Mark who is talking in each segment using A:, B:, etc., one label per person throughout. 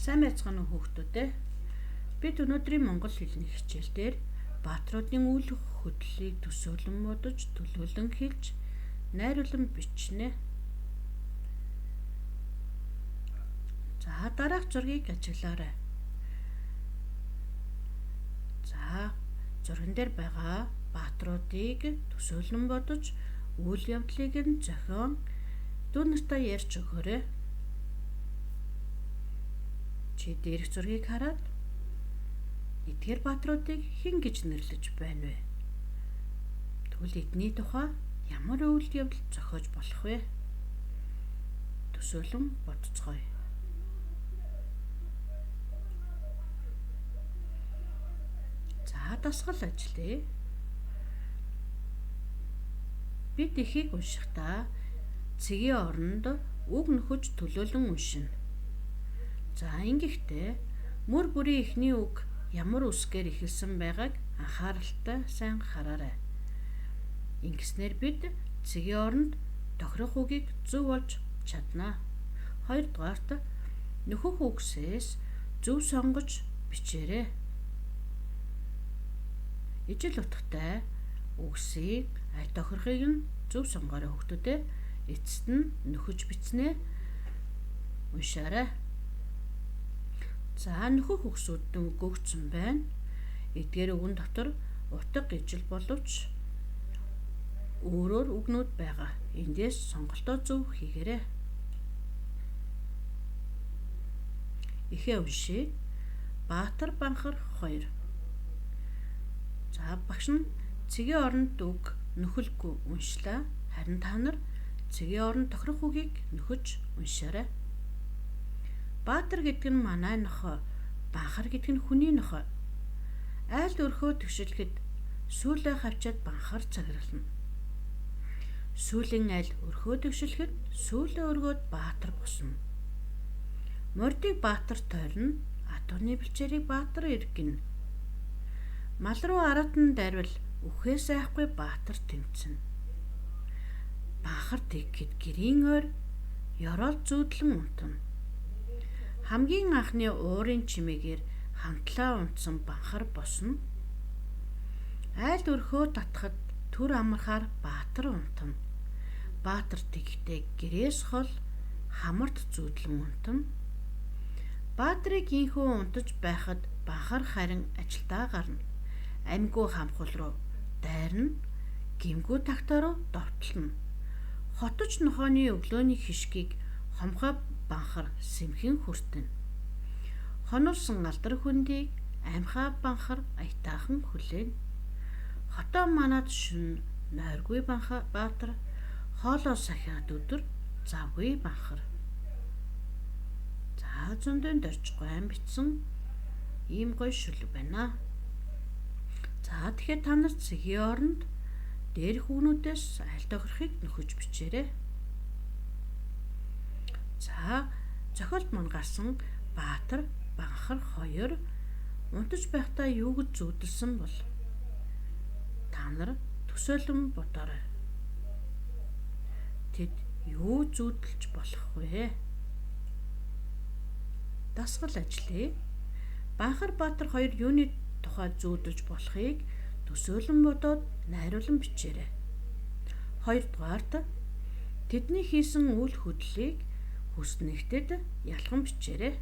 A: Сайн байцгаана уу хүүхдүүдээ. Бид өнөөдрийн монгол хэлний хичээлдээр баатруудын үйл хөдлөлийг төсөөлөн бодож, төлөөлөн хэлж, найруулан бичнэ. За дараах зургийг ажиглаарай. За зурган дээр байгаа баатруудыг төсөөлөн бодож, үйл явдлыг нь зохион дүү нартай ярьж өгөөрэй. Чи дээрх зургийг хараад эдгээр баатруудыг хэн гэж нэрлэж байна вэ? Тэгвэл эдний тухай ямар үйл явдал зохиож болох вэ? Төсөөлөн бодцгоё. За дасгал ажиллая. Бид эхийг уншихдаа цэгийн оронд үг нөхөж төлөөлөн уншина. За ингэхдээ мөр бүрийн эхний үг ямар үсгээр эхэлсэн байгааг анхааралтай сайн хараарай. Ингэснээр бид цэгийн оронд тохирох үгийг зөв олж чадна. Хоёрдугаарт нөхөх үгсээс зөв сонгож бичээрэй. Ижил утгатай үгсийг аль тохирохыг нь зөв сонгоорой хүүхдүүдээ. Эцэст нь нөхөж бичнэ. Уншаарай. За нөхөх үгсүүд өгөгдсөн байна. Эдгээр үгэн дотор утга ижил боловч өөрөөр үгнүүд байгаа. Эндээс сонголтоо зөв хийгээрэй. Ихээ уншия. Баатар банхар 2. За багш нь цэгийн оронд үг нөхөлгүй уншлаа. Харин та нар цэгийн оронд тохирох үгийг нөхөж уншаарай. Баатар гэдэг нь манай нохой, банхар гэдэг нь хүний нохой. Айлд өрхөө төвшөлөхөд сүүлээ хавчаад банхар цагирлана. Сүүлийн айл өрхөө төвшөлөхөд сүүлээ өргөөд баатар босно. Мордыг баатар тойрно, атууны бэлчээрийг баатар эргэнэ. Мал руу аратан дарвал үхээс айхгүй баатар тэмцэнэ. Банхар тэгэхэд гэрийн ойр ёроол зүүдлэн унтана. Хамгийн анхны уурын чимээгээр хамтлаа унтсан банхар босно. Айлд өрхөө татахад түр амархаар баатар унтана. Баатар тэгэхдээ гэрээс хол хамарт зүүдлэн унтана. Баатрыг инхүү унтаж байхад банхар харин ажилдаа гарна. Амьгүй хамхул руу дайрна. Гимгүү тагтаа руу довтлоно. Хотож нохооны өглөөний хишгийг хомхой банхар сэмхэн хүртэнэ. Хонуулсан алдар хөндийг амьхаа банхар аятаахан хүлээнэ. Хотоо манад шөнө нойргүй баатар, хоолоо сахиад өдөр завгүй банхар. За зөндөн дорж гойн бичсэн ийм гоё шүлэг байна. За тэгэхээр та нар цэгийн оронд дээрх үгнүүдээс аль тохирохыг нөхөж бичээрэй. За зохиолд мань гарсан баатар банхар 2 унтаж байхдаа юу гэж зүүдэлсэн бол та нар төсөөлөн бодоорой. Тэд юу зүүдэлж болох вэ? Дасгал ажиллая. Банхар баатар 2 юуны тухай зүүдэлж болохыг төсөөлөн бодоод найруулан бичээрэй. Хоёрдугаарт тэдний хийсэн үйл хөдлөлийг хүс нэгтэд ялхан бичээрэй.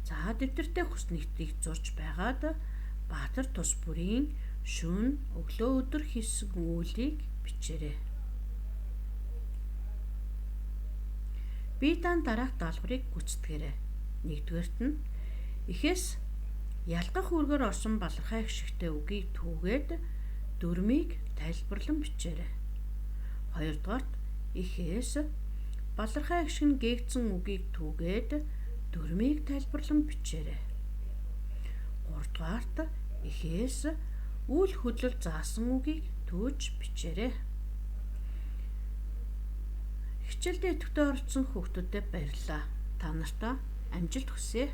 A: За дэвтэртээ хүс нэгтийг зурж байгаад баатар тус бүрийн шөнө өглөө өдөр хийсэн үйлийг бичээрэй. Бие даан дараах даалгаврыг гүйцэтгээрэй. Нэгдүгээрт нь эхээс ялгах үргээр орсон балархай гişгтэй үгийг түүгээд дүрмийг тайлбарлан бичээрэй. Хоёрдугаарт эхээс балархай гişг нь гээгдсэн үгийг түүгээд дүрмийг тайлбарлан бичээрэй. Гуравдугаарт эхээс үйл хөдлөл заасан үгийг төөж бичээрэй. Хичээлдээ идэвхтэй оролцсон хүүхдүүдэд баярлалаа. Та нартай амжилт хүсье.